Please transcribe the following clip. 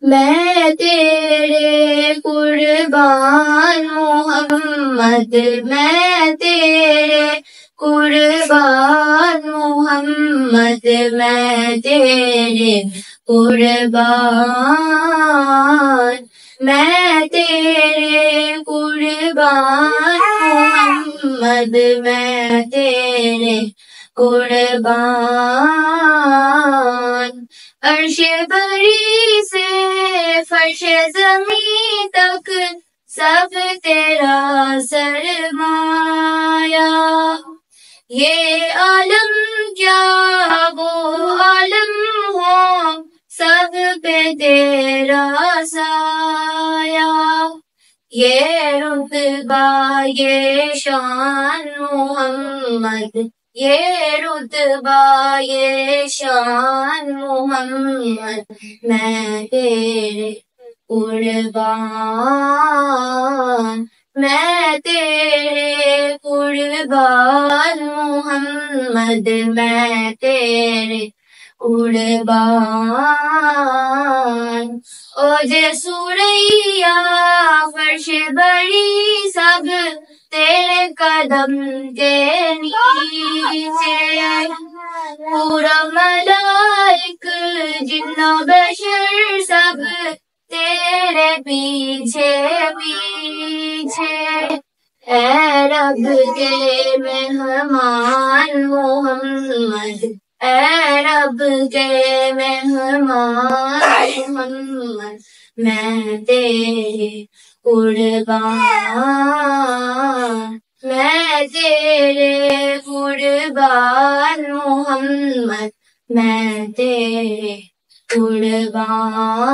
میں تیرے قربان محمد، میں تیرے قربان محمد، میں تیرے قربان، میں تیرے قربان محمد، میں تیرے قربان۔ عرش بری سے فرش زمین تک سب تیرا سرمایہ، یہ عالم کیا وہ عالم ہو سب پہ تیرا سایہ، یہ رتبہ یہ شان محمد، یہ رتبہ یہ شان محمد، میں تیرے قربان، میں تیرے قربان محمد، میں تیرے قربان۔ اوجے سوریا فرش بری سب تیرے قدم کے نیچے، پورا ملائک جن و بشر سب تیرے پیچھے پیچھے، اے رب کے مہمان محمد، اے رب کے مہمان محمد، میں تیرے قربان، میں تیرے قربان محمد، میں تیرے قربان۔